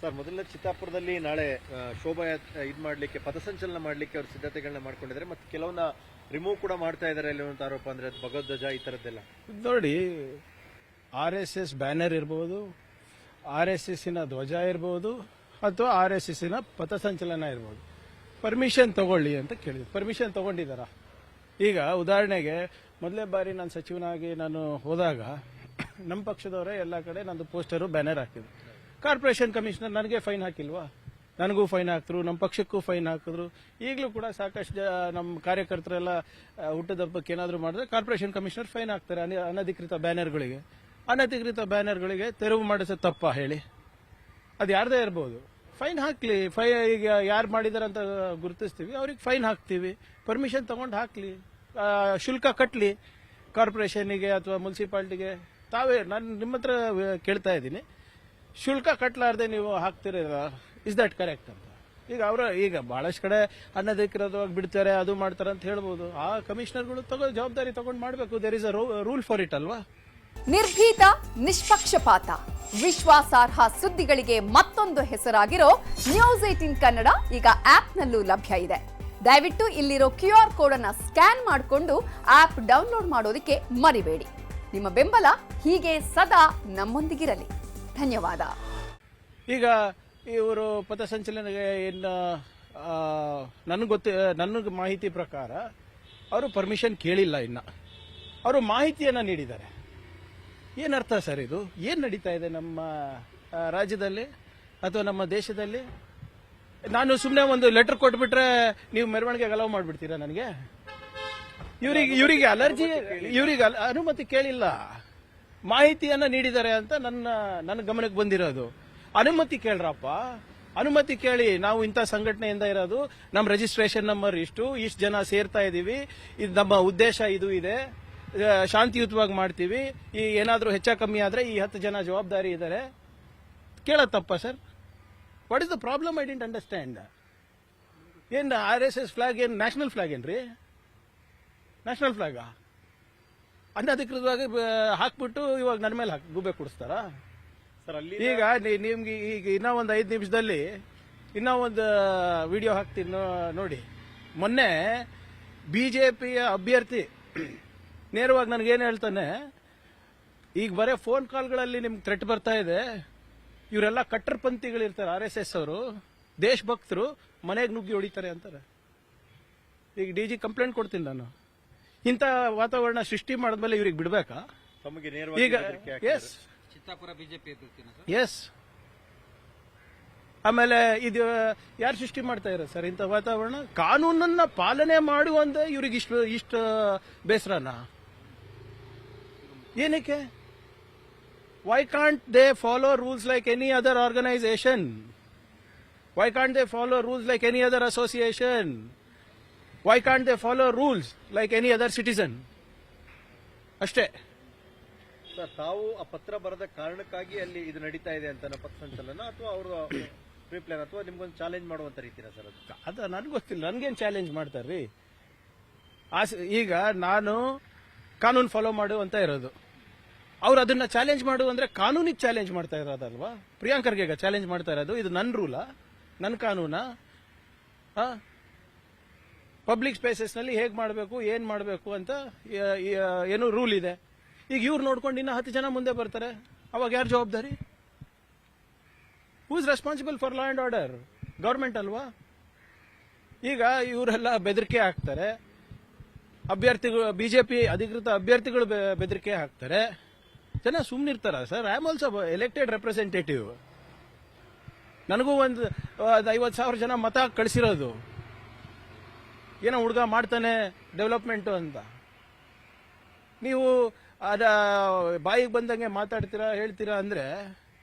Sir, ಮೊದಲನೇ ಚಿತ್ತಾಪುರದಲ್ಲಿ ನಾಳೆ ಶೋಭಾ ಇದು ಮಾಡಲಿಕ್ಕೆ ಪಥಸಂಚಲನ ಮಾಡಲಿಕ್ಕೆ ಅವರು ಸಿದ್ಧತೆಗಳನ್ನ ಮಾಡ್ಕೊಂಡಿದ್ದಾರೆ. ಮತ್ತು ಕೆಲವನ್ನ ರಿಮೂವ್ ಕೂಡ ಮಾಡ್ತಾ ಇದ್ದಾರೆ ಅನ್ನುವಂಥ ಆರೋಪ, ಅಂದ್ರೆ ಭಗವಧ್ವಜ ಈ ತರದ್ದೆಲ್ಲ. ನೋಡಿ, RSS ಬ್ಯಾನರ್ ಇರ್ಬೋದು, RSSನ ಧ್ವಜ ಇರ್ಬೋದು, ಅಥವಾ RSSನ ಪಥಸಂಚಲನ ಇರ್ಬೋದು, ಪರ್ಮಿಷನ್ ತಗೊಳ್ಳಿ ಅಂತ ಕೇಳಿದ್ರು. ಪರ್ಮಿಷನ್ ತಗೊಂಡಿದ್ದಾರ? ಈಗ ಉದಾಹರಣೆಗೆ ಮೊದಲೇ ಬಾರಿ ನಾನು ಸಚಿವನಾಗಿ ನಾನು ಹೋದಾಗ ನಮ್ಮ ಪಕ್ಷದವರೇ ಎಲ್ಲ ಕಡೆ ನಂದು ಪೋಸ್ಟರು ಬ್ಯಾನರ್ ಹಾಕಿದ್ರು. ಕಾರ್ಪೊರೇಷನ್ ಕಮಿಷನರ್ ನನಗೆ ಫೈನ್ ಹಾಕಿಲ್ವಾ? ನನಗೂ ಫೈನ್ ಹಾಕಿದ್ರು, ನಮ್ಮ ಪಕ್ಷಕ್ಕೂ ಫೈನ್ ಹಾಕಿದ್ರು. ಈಗಲೂ ಕೂಡ ಸಾಕಷ್ಟು ನಮ್ಮ ಕಾರ್ಯಕರ್ತರೆಲ್ಲ ಹುಟ್ಟದಬ್ಬಕ್ಕೆ ಏನಾದರೂ ಮಾಡಿದ್ರೆ ಕಾರ್ಪೊರೇಷನ್ ಕಮಿಷನರ್ ಫೈನ್ ಹಾಕ್ತಾರೆ ಅನಧಿಕೃತ ಬ್ಯಾನರ್ಗಳಿಗೆ. ಅನಧಿಕೃತ ಬ್ಯಾನರ್ಗಳಿಗೆ ತೆರವು ಮಾಡಿಸೋ ತಪ್ಪ ಹೇಳಿ? ಅದು ಯಾರದೇ ಇರ್ಬೋದು, ಫೈನ್ ಹಾಕ್ಲಿ. ಈಗ ಯಾರು ಮಾಡಿದಾರೆ ಅಂತ ಗುರುತಿಸ್ತೀವಿ, ಅವ್ರಿಗೆ ಫೈನ್ ಹಾಕ್ತೀವಿ. ಪರ್ಮಿಷನ್ ತಗೊಂಡು ಹಾಕ್ಲಿ, ಶುಲ್ಕ ಕಟ್ಟಲಿ ಕಾರ್ಪೊರೇಷನ್ಗೆ ಅಥವಾ ಮುನ್ಸಿಪಾಲ್ಟಿಗೆ. ತಾವೇ ನಾನು ನಿಮ್ಮ ಹತ್ರ ಕೇಳ್ತಾ ಇದ್ದೀನಿ, ಶುಲ್ಕ ಕಟ್ಟಲಾರ್ದೆ ನೀವು ಹಾಕ್ತಿರಲ್ಲ, ಇಸ್ ದಟ್ ಕರೆಕ್ಟ್ ಅಂತ? ಈಗ ಬಹಳಷ್ಟು ಕಡೆ ಅನಧಿಕೃತವಾಗಿ ಬಿಡ್ತಾರೆ, ಅದು ಮಾಡ್ತಾರೆ ಅಂತ ಹೇಳ್ಬೋದು. ಆ ಕಮಿಷನರ್ಗಳು ಜವಾಬ್ದಾರಿ ತಗೊಂಡು ಮಾಡಬೇಕು. There is a rule for it ಅಲ್ವಾ? ನಿರ್ಭೀತ, ನಿಷ್ಪಕ್ಷಪಾತ, ವಿಶ್ವಾಸಾರ್ಹ ಸುದ್ದಿಗಳಿಗೆ ಮತ್ತೊಂದು ಹೆಸರಾಗಿರೋ ನ್ಯೂಸ್ 18 ಕನ್ನಡ ಈಗ ಆಪ್ನಲ್ಲೂ ಲಭ್ಯ ಇದೆ. ದಯವಿಟ್ಟು ಇಲ್ಲಿರೋ QR ಕೋಡ್ ಅನ್ನ ಸ್ಕ್ಯಾನ್ ಮಾಡಿಕೊಂಡು ಆಪ್ ಡೌನ್ಲೋಡ್ ಮಾಡೋದಕ್ಕೆ ಮರಿಬೇಡಿ. ನಿಮ್ಮ ಬೆಂಬಲ ಹೀಗೆ ಸದಾ ನಮ್ಮೊಂದಿಗಿರಲಿ. ಧನ್ಯವಾದ. ಈಗ ಇವರು ಪಥಸಂಚಲನೆಗೆ ಏನು ನನಗೆ ಮಾಹಿತಿ ಪ್ರಕಾರ ಅವರು ಪರ್ಮಿಷನ್ ಕೇಳಿಲ್ಲ. ಇನ್ನ ಅವರು ಮಾಹಿತಿಯನ್ನ ನೀಡಿದ್ದಾರೆ. ಏನರ್ಥ ಸರ್ ಇದು? ಏನು ನಡೀತಾ ಇದೆ ನಮ್ಮ ರಾಜ್ಯದಲ್ಲಿ ಅಥವಾ ನಮ್ಮ ದೇಶದಲ್ಲಿ? ನಾನು ಸುಮ್ಮನೆ ಒಂದು ಲೆಟರ್ ಕೊಟ್ಬಿಟ್ರೆ ನೀವು ಮೆರವಣಿಗೆಗೆ ಅಲೌ ಮಾಡಿಬಿಡ್ತೀರಾ ನನಗೆ? ಇವರಿಗೆ ಅಲರ್ಜಿ, ಇವರಿಗೆ ಅನುಮತಿ ಕೇಳಿಲ್ಲ, ಮಾಹಿತಿಯನ್ನ ನೀಡಿದ್ದಾರೆ ಅಂತ ನನ್ನ ಗಮನಕ್ಕೆ ಬಂದಿರೋದು. ಅನುಮತಿ ಕೇಳ್ರಪ್ಪ, ಅನುಮತಿ ಕೇಳಿ. ನಾವು ಇಂಥ ಸಂಘಟನೆಯಿಂದ ಇರೋದು, ನಮ್ಮ ರಿಜಿಸ್ಟ್ರೇಷನ್ ನಂಬರ್ ಇಷ್ಟು ಜನ ಸೇರ್ತಾ ಇದೀವಿ, ಇದು ನಮ್ಮ ಉದ್ದೇಶ ಇದು ಇದೆ, ಶಾಂತಿಯುತವಾಗಿ ಮಾಡ್ತೀವಿ, ಈ ಏನಾದರೂ ಹೆಚ್ಚ ಕಮ್ಮಿ ಆದ್ರೆ ಈ 10 ಜನ ಜವಾಬ್ದಾರಿ ಇದ್ದಾರೆ. ಕೇಳೋದು ತಪ್ಪ sir? What is the problem? I didn't understand. ಏನ್ RSS ಫ್ಲಾಗ್ ಏನ್ ನ್ಯಾಷನಲ್ ಫ್ಲಾಗ್ ಏನ್ರಿ? ನ್ಯಾಷನಲ್ ಫ್ಲಾಗ್ ಅನಧಿಕೃತವಾಗಿ ಹಾಕ್ಬಿಟ್ಟು ಇವಾಗ ನನ್ನ ಮೇಲೆ ಗುಬ್ಬೆ ಕುಡಿಸ್ತಾರ ಸರ್? ಅಲ್ಲಿ ಈಗ ನಿಮ್ಗೆ ಈಗ ಇನ್ನೂ ಒಂದು 5 ನಿಮಿಷದಲ್ಲಿ ಇನ್ನೂ ಒಂದು ವಿಡಿಯೋ ಹಾಕ್ತೀನಿ ನೋಡಿ. ಮೊನ್ನೆ ಬಿಜೆಪಿಯ ಅಭ್ಯರ್ಥಿ ನೇರವಾಗಿ ನನಗೇನು ಹೇಳ್ತಾನೆ, ಈಗ ಬರೇ ಫೋನ್ ಕಾಲ್ಗಳಲ್ಲಿ ನಿಮ್ಗೆ ಥ್ರೆಟ್ ಬರ್ತಾ ಇದೆ, ಇವರೆಲ್ಲ ಕಟ್ಟರ್ಪಂಥಿಗಳಿರ್ತಾರೆ, RSS ಅವರು ದೇಶಭಕ್ತರು, ಮನೆಗೆ ನುಗ್ಗಿ ಹೊಡಿತಾರೆ ಅಂತಾರೆ. ಈಗ DG ಕಂಪ್ಲೇಂಟ್ ಕೊಡ್ತೀನಿ ನಾನು. ಇಂಥ ವಾತಾವರಣ ಸೃಷ್ಟಿ ಮಾಡಿದ್ಮೇಲೆ ಇವ್ರಿಗೆ ಬಿಡ್ಬೇಕಾ? ಈಗ ಎಸ್, ಚಿತ್ತಾಪುರ ಬಿಜೆಪಿ ಎಸ್. ಆಮೇಲೆ ಇದು ಯಾರು ಸೃಷ್ಟಿ ಮಾಡ್ತಾ ಇರೋ ಸರ್ ಇಂಥ ವಾತಾವರಣ? ಕಾನೂನನ್ನ ಪಾಲನೆ ಮಾಡುವಂತೆ ಇವ್ರಿಗೆ ಇಷ್ಟು ಬೇಸರನ? ಏನಕ್ಕೆ? Why can't they follow rules like any other organisation? Why can't they follow rules like any other association? Why can't they follow rules like any other citizen? ಅಷ್ಟೇ ಸರ್, ತಾವು ಆ ಪತ್ರ ಬರದ ಕಾರಣಕ್ಕಾಗಿ ಅಲ್ಲಿ ಇದು ನಡೀತಾ ಇದೆ ಅಂತ ಪಥಸಂಚಲನ, ಅಥವಾ ಅವರು ಪ್ರೀಪ್ಲಾನ್, ಅಥವಾ ನಿಮ್ಗೊಂದು ಚಾಲೆಂಜ್ ಮಾಡುವಂತ ರೀತಿನ ಸರ್? ಅದು ನನಗೆ ಗೊತ್ತಿಲ್ಲ. ನನ್ಗೇನು ಚಾಲೆಂಜ್ ಮಾಡ್ತಾರ್ರಿ? ಈಗ ನಾನು ಕಾನೂನು ಫಾಲೋ ಮಾಡು ಅಂತ ಇರೋದು, ಅವ್ರು ಅದನ್ನ ಚಾಲೆಂಜ್ ಮಾಡು ಅಂದ್ರೆ ಕಾನೂನಿಗೆ ಚಾಲೆಂಜ್ ಮಾಡ್ತಾ ಇರೋದಲ್ವಾ? ಪ್ರಿಯಾಂಕರ್ಗೆ ಚಾಲೆಂಜ್ ಮಾಡ್ತಾ ಇರೋದು. ಇದು ನನ್ನ ರೂಲಾ, ನನ್ನ ಕಾನೂನಾ? ಪಬ್ಲಿಕ್ ಸ್ಪೇಸಸ್ ನಲ್ಲಿ ಹೇಗ್ ಮಾಡಬೇಕು, ಏನ್ ಮಾಡಬೇಕು ಅಂತ ಏನು ರೂಲ್ ಇದೆ. ಈಗ ಇವ್ರು ನೋಡ್ಕೊಂಡು ಇನ್ನ 10 ಜನ ಮುಂದೆ ಬರ್ತಾರೆ, ಅವಾಗ ಯಾರು ಜವಾಬ್ದಾರಿ? Who is responsible for law and order? Government ಅಲ್ವಾ? ಈಗ ಇವರೆಲ್ಲ ಬೆದರಿಕೆ ಹಾಕ್ತಾರೆ, ಅಭ್ಯರ್ಥಿಗಳು, ಬಿಜೆಪಿ ಅಧಿಕೃತ ಅಭ್ಯರ್ಥಿಗಳು ಬೆದರಿಕೆ ಹಾಕ್ತಾರೆ, ಜನ ಸುಮ್ಮನಿರ್ತಾರ sir? I am also elected representative. ನನಗೂ ಒಂದು 50,000 ಜನ ಮತ ಕಳಿಸಿರೋದು. ಏನೋ ಹುಡುಗ ಮಾಡ್ತಾನೆ ಡೆವಲಪ್ಮೆಂಟ್ ಅಂತ. ನೀವು ಅದ ಬಾಯಿಗೆ ಬಂದಂಗೆ ಮಾತಾಡ್ತೀರಾ, ಹೇಳ್ತೀರಾ ಅಂದ್ರೆ,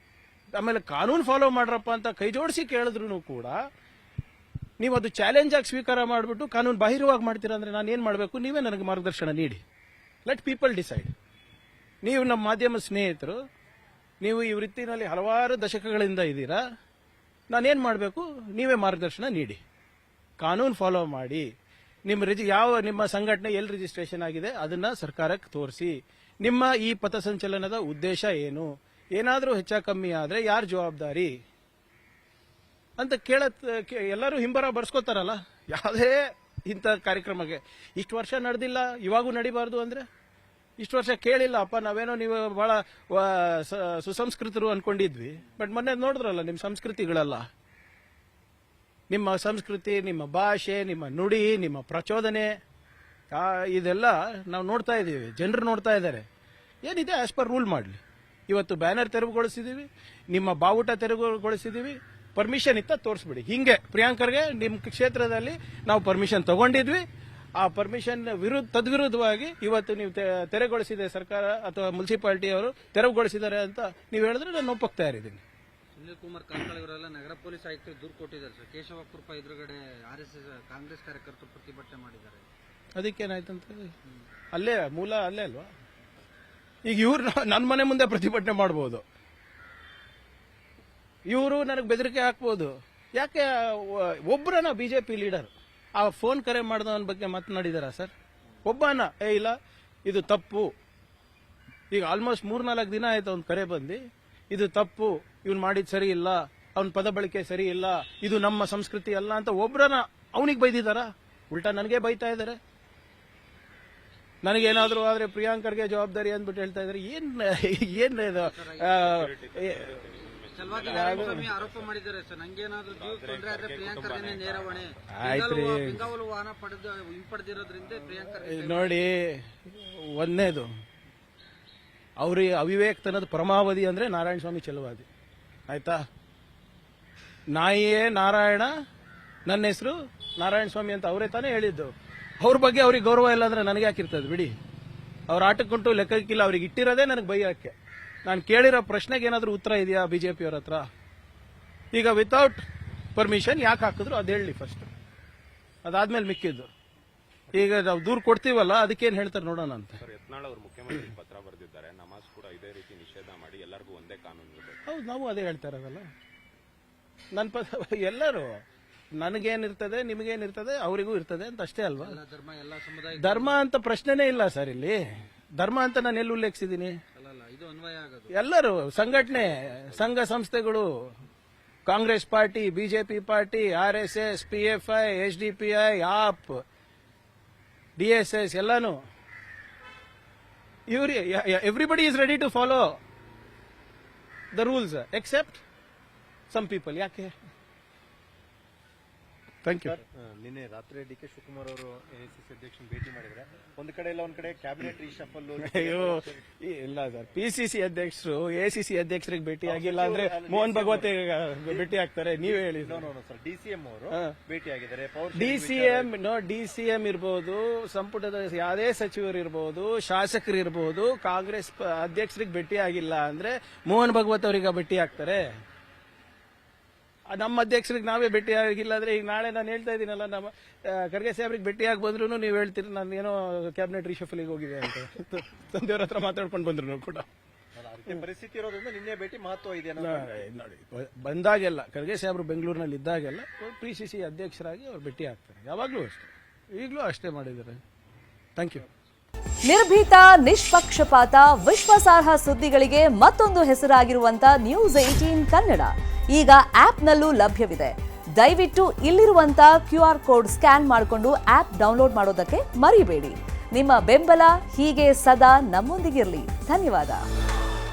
ಆಮೇಲೆ ಕಾನೂನು ಫಾಲೋ ಮಾಡ್ರಪ್ಪ ಅಂತ ಕೈ ಜೋಡಿಸಿ ಕೇಳಿದ್ರು ಕೂಡ ನೀವು ಅದು ಚಾಲೆಂಜ್ ಆಗಿ ಸ್ವೀಕಾರ ಮಾಡಿಬಿಟ್ಟು ಕಾನೂನು ಬಾಹಿರವಾಗಿ ಮಾಡ್ತೀರಾ ಅಂದ್ರೆ ನಾನು ಏನ್ ಮಾಡಬೇಕು? ನೀವೇ ನನಗೆ ಮಾರ್ಗದರ್ಶನ ನೀಡಿ. Let people decide. ನೀವು ನಮ್ಮ ಮಾಧ್ಯಮ ಸ್ನೇಹಿತರು, ನೀವು ಈ ವೃತ್ತಿನಲ್ಲಿ ಹಲವಾರು ದಶಕಗಳಿಂದ ಇದ್ದೀರಾ. ನಾನೇನ್ ಮಾಡಬೇಕು? ನೀವೇ ಮಾರ್ಗದರ್ಶನ ನೀಡಿ, ಕಾನೂನು ಫಾಲೋ ಮಾಡಿ. ನಿಮ್ಮ ಸಂಘಟನೆ ಎಲ್ಲಿ ರಿಜಿಸ್ಟ್ರೇಷನ್ ಆಗಿದೆ ಅದನ್ನ ಸರ್ಕಾರಕ್ಕೆ ತೋರಿಸಿ. ನಿಮ್ಮ ಈ ಪಥಸಂಚಲನದ ಉದ್ದೇಶ ಏನು? ಏನಾದರೂ ಹೆಚ್ಚ ಕಮ್ಮಿ ಆದ್ರೆ ಯಾರು ಜವಾಬ್ದಾರಿ? ಅಂತ ಎಲ್ಲರೂ ಹಿಂಬರ ಬರ್ಸ್ಕೋತಾರಲ್ಲ ಯಾವುದೇ ಇಂಥ ಕಾರ್ಯಕ್ರಮಕ್ಕೆ. ಇಷ್ಟು ವರ್ಷ ನಡೆದಿಲ್ಲ, ಇವಾಗೂ ನಡಿಬಾರ್ದು ಅಂದರೆ ಇಷ್ಟು ವರ್ಷ ಕೇಳಿಲ್ಲ ಅಪ್ಪ, ನಾವೇನೋ ನೀವು ಭಾಳ ಸುಸಂಸ್ಕೃತರು ಅನ್ಕೊಂಡಿದ್ವಿ. ಬಟ್ ಮೊನ್ನೆ ನೋಡಿದ್ರಲ್ಲ ನಿಮ್ಮ ಸಂಸ್ಕೃತಿಗಳೆಲ್ಲ, ನಿಮ್ಮ ಸಂಸ್ಕೃತಿ, ನಿಮ್ಮ ಭಾಷೆ, ನಿಮ್ಮ ನುಡಿ, ನಿಮ್ಮ ಪ್ರಚೋದನೆ, ಇದೆಲ್ಲ ನಾವು ನೋಡ್ತಾ ಇದ್ದೀವಿ, ಜನರು ನೋಡ್ತಾ ಇದ್ದಾರೆ. ಏನಿದೆ ಆಸ್ ಪರ್ ರೂಲ್ ಮಾಡಲಿ. ಇವತ್ತು ಬ್ಯಾನರ್ ತೆರವುಗೊಳಿಸಿದ್ದೀವಿ, ನಿಮ್ಮ ಬಾವುಟ ತೆರವುಗೊಳಿಸಿದ್ದೀವಿ, ಪರ್ಮಿಷನ್ ಇತ್ತ ತೋರಿಸ್ಬಿಡಿ. ಹಿಂಗೆ ಪ್ರಿಯಾಂಕರ್ಗೆ ನಿಮ್ಮ ಕ್ಷೇತ್ರದಲ್ಲಿ ನಾವು ಪರ್ಮಿಷನ್ ತಗೊಂಡಿದ್ವಿ, ಆ ಪರ್ಮಿಷನ್ ತದ್ವಿರುದ್ಧವಾಗಿ ಇವತ್ತು ನೀವು ತೆರವುಗೊಳಿಸಿದೆ ಸರ್ಕಾರ ಅಥವಾ ಮುನ್ಸಿಪಾಲಿಟಿ ಅವರು ತೆರವುಗೊಳಿಸಿದ್ದಾರೆ ಅಂತ ನೀವು ಹೇಳಿದ್ರೆ ನಾನು ಒಪ್ಪಕ್ತಾ ಇದ್ದೀನಿ. ಸುನಿಲ್ ಕುಮಾರ್ ಕಾರ್ಕಳ ಇವರೆಲ್ಲ ನಗರ ಪೊಲೀಸ್ ಆಯುಕ್ತರು ದೂರು ಕೊಟ್ಟಿದ್ದಾರೆ ಸರ್. ಕೇಶವ ಕೃಪ ಎದುರುಗಡೆ RSS ಕಾಂಗ್ರೆಸ್ ಕಾರ್ಯಕರ್ತರು ಪ್ರತಿಭಟನೆ ಮಾಡಿದ್ದಾರೆ. ಅದಕ್ಕೇನಾಯ್ತಂತ? ಅಲ್ಲೇ ಮೂಲ ಅಲ್ಲೇ ಅಲ್ವಾ? ಈಗ ಇವ್ರು ನನ್ನ ಮನೆ ಮುಂದೆ ಪ್ರತಿಭಟನೆ ಮಾಡ್ಬೋದು, ಇವರು ನನಗೆ ಬೆದರಿಕೆ ಹಾಕ್ಬೋದು. ಯಾಕೆ ಒಬ್ಬರನ್ನ ಬಿಜೆಪಿ ಲೀಡರ್ ಆ ಫೋನ್ ಕರೆ ಮಾಡಿದವನ ಬಗ್ಗೆ ಮಾತನಾಡಿದಾರ ಸರ್? ಒಬ್ಬನ ಇಲ್ಲ ಇದು ತಪ್ಪು, ಈಗ ಆಲ್ಮೋಸ್ಟ್ 3-4 ದಿನ ಆಯ್ತು ಅವ್ನ ಕರೆ ಬಂದು, ಇದು ತಪ್ಪು, ಇವ್ನು ಮಾಡಿದ್ ಸರಿ ಇಲ್ಲ, ಅವ್ನ ಪದ ಬಳಕೆ ಸರಿ ಇಲ್ಲ, ಇದು ನಮ್ಮ ಸಂಸ್ಕೃತಿ ಅಲ್ಲ ಅಂತ ಒಬ್ಬರನ್ನ ಅವನಿಗೆ ಬೈದಿದಾರ? ಉಲ್ಟಾ ನನಗೆ ಬೈತಾ ಇದ್ದಾರೆ. ನನಗೇನಾದ್ರೂ ಆದ್ರೆ ಪ್ರಿಯಾಂಕರ್ಗೆ ಜವಾಬ್ದಾರಿ ಅಂದ್ಬಿಟ್ಟು ಹೇಳ್ತಾ ಇದ್ದಾರೆ. ಏನ್ ಆರೋಪ ಮಾಡಿದ್ದಾರೆ ಸರ್. ನಂಗೇನಾದ್ರೂ ಜೀವ ತೊಂದರೆ ಆದ್ರೆ ಪ್ರಿಯಾಂಕರ್ಗೆ ನೇರ ಹೊಣೆ. ಬೆಂಗಾವಲು ವಾಹನ ಹಿಂಪಡೆದಿರೋದ್ರಿಂದ ಪ್ರಿಯಾಂಕರ್. ನೋಡಿ, ಒಂದನೇದು ಅವ್ರಿಗೆ ಅವಿವೇಕತನದ ಪರಮಾವಧಿ ಅಂದ್ರೆ ನಾರಾಯಣ ಸ್ವಾಮಿ ಚೆಲುವಾದಿ, ಆಯ್ತಾ? ನಾಯಿಯೇ ನಾರಾಯಣ, ನನ್ನ ಹೆಸರು ನಾರಾಯಣ ಸ್ವಾಮಿ ಅಂತ ಅವರೇ ತಾನೇ ಹೇಳಿದ್ದು. ಅವ್ರ ಬಗ್ಗೆ ಅವ್ರಿಗೆ ಗೌರವ ಇಲ್ಲ ಅಂದ್ರೆ ನನಗೆ ಯಾಕಿರ್ತದೆ ಬಿಡಿ. ಅವ್ರ ಆಟಕ್ಕುಂಟು ಲೆಕ್ಕಕ್ಕಿಲ್ಲ, ಅವ್ರಿಗೆ ಇಟ್ಟಿರೋದೇ ನನಗೆ ಬೈಯಕ್ಕೆ. ನಾನು ಕೇಳಿರೋ ಪ್ರಶ್ನೆಗೆ ಏನಾದರೂ ಉತ್ತರ ಇದೆಯಾ ಬಿಜೆಪಿಯವ್ರ ಹತ್ರ? ಈಗ ವಿತೌಟ್ ಪರ್ಮಿಷನ್ ಯಾಕೆ ಹಾಕಿದ್ರು ಅದು ಹೇಳಿ ಫಸ್ಟ್, ಅದಾದ್ಮೇಲೆ ಮಿಕ್ಕಿದ್ದು. ಈಗ ನಾವು ದೂರ ಕೊಡ್ತೀವಲ್ಲ, ಅದಕ್ಕೇನು ಹೇಳ್ತಾರೆ ನೋಡೋಣ ಅಂತ. ಯತ್ನಾಳ್ ಅವರು ಮುಖ್ಯಮಂತ್ರಿ ಪತ್ರ ಬರೆದಿದ್ದಾರೆ, ನಮಾಜ್ ಕೂಡ ಇದೇ ರೀತಿ ನಿಷೇಧ ಮಾಡಿ ಎಲ್ಲರಿಗೂ ಒಂದೇ ಕಾನೂನು ಇರಬೇಕು. ಹೌದು, ನಾವು ಅದೇ ಹೇಳ್ತಾ ಇರೋದಲ್ಲ. ಎಲ್ಲರೂ ನನಗೇನಿರ್ತದೆ, ನಿಮಗೇನಿರ್ತದೆ, ಅವರಿಗೂ ಇರ್ತದೆ ಅಂತ ಅಷ್ಟೇ ಅಲ್ವಾ? ಧರ್ಮ ಎಲ್ಲ ಸಮುದಾಯ ಧರ್ಮ ಅಂತ ಪ್ರಶ್ನೆನೇ ಇಲ್ಲ ಸರ್ ಇಲ್ಲಿ. ಧರ್ಮ ಅಂತ ನಾನು ಎಲ್ಲಿ ಉಲ್ಲೇಖಿಸಿದ್ದೀನಿ? ಇದು ಅನ್ವಯ ಆಗೋದು. ಎಲ್ಲರೂ ಸಂಘಟನೆ, ಸಂಘ ಸಂಸ್ಥೆಗಳು, Congress party, BJP party, RSS, PFI, HDPI, AAP, DSS ಎಲ್ಲಾನು every everybody is ready to follow the rules except some people. ಯಾಕೆ? Thank you. ನಿನ್ನೆ ರಾತ್ರಿ DK ಶಿವಕುಮಾರ್ ಅವರು AICC ಅಧ್ಯಕ್ಷನ ಭೇಟಿ ಮಾಡಿದ್ರೆ ಒಂದ್ ಕಡೆ ಇಲ್ಲ ಒಂದ್ ಕಡೆ ಕ್ಯಾಬಿನೆಟ್ ರೀಶಫಲ್. ಅಯ್ಯೋ ಇಲ್ಲ ಸರ್, PCC ಅಧ್ಯಕ್ಷರು ACC ಅಧ್ಯಕ್ಷರಿಗೆ ಭೇಟಿ ಆಗಿಲ್ಲ ಅಂದ್ರೆ ಮೋಹನ್ ಭಗವತ್ ಭೇಟಿ ಆಗ್ತಾರೆ? ನೀವೇ ಹೇಳಿ. ಸರ್, DCM ಅವರು ಭೇಟಿ ಆಗಿದ್ದಾರೆ. DCM ಇರ್ಬೋದು, ಸಂಪುಟದ ಯಾವುದೇ ಸಚಿವರು ಇರ್ಬೋದು, ಶಾಸಕರು ಇರ್ಬೋದು, ಕಾಂಗ್ರೆಸ್ ಅಧ್ಯಕ್ಷರಿಗೆ ಭೇಟಿ ಆಗಿಲ್ಲ ಅಂದ್ರೆ ಮೋಹನ್ ಭಗವತ್ ಅವರಿಗೆ ಭೇಟಿ ಆಗ್ತಾರೆ? ನಮ್ಮ ಅಧ್ಯಕ್ಷರಿಗೆ ನಾವೇ ಭೇಟಿ ಆಗಿಲ್ಲ ಅಂದ್ರೆ ಈಗ ನಾಳೆ ನಾನು ಹೇಳ್ತಾ ಇದ್ದೀನಲ್ಲ, ನಮ್ಮ ಖರ್ಗೆ ಸಾಹೇಬ್ರಿಗೆ ಭೇಟಿ ಆಗಿ ಬಂದ್ರು ನೀವು ಹೇಳ್ತೀರಿ ನಾನು ಏನೋ ಕ್ಯಾಬಿನೆಟ್ ರಿಶಫಲಿಗೆ ಹೋಗಿದೆ ಅಂತ. ತಂದೆಯವ್ರ ಹತ್ರ ಮಾತಾಡ್ಕೊಂಡು ಬಂದ್ರು ಕೂಡ. ಪರಿಸ್ಥಿತಿ ಇರೋದ್ರಿಂದ ನಿನ್ನೆ ಭೇಟಿ ಮಹತ್ವ ಇದೆ ನೋಡಿ. ಬಂದಾಗೆಲ್ಲ ಖರ್ಗೆ ಸಾಹೇಬ್ರು ಬೆಂಗಳೂರಿನಲ್ಲಿ ಇದ್ದಾಗೆಲ್ಲ PCC ಅಧ್ಯಕ್ಷರಾಗಿ ಅವ್ರು ಭೇಟಿ ಆಗ್ತಾರೆ, ಯಾವಾಗ್ಲೂ ಅಷ್ಟೇ, ಈಗಲೂ ಅಷ್ಟೇ ಮಾಡಿದ್ದಾರೆ. Thank you. ನಿರ್ಭೀತ, ನಿಷ್ಪಕ್ಷಪಾತ, ವಿಶ್ವಾಸಾರ್ಹ ಸುದ್ದಿಗಳಿಗೆ ಮತ್ತೊಂದು ಹೆಸರಾಗಿರುವಂತ News18 ಕನ್ನಡ ಈಗ ಆಪ್ನಲ್ಲೂ ಲಭ್ಯವಿದೆ. ದಯವಿಟ್ಟು ಇಲ್ಲಿರುವಂತ QR ಕೋಡ್ ಸ್ಕ್ಯಾನ್ ಮಾಡಿಕೊಂಡು ಆಪ್ ಡೌನ್ಲೋಡ್ ಮಾಡೋದಕ್ಕೆ ಮರಿಬೇಡಿ. ನಿಮ್ಮ ಬೆಂಬಲ ಹೀಗೆ ಸದಾ ನಮ್ಮೊಂದಿಗಿರಲಿ. ಧನ್ಯವಾದ.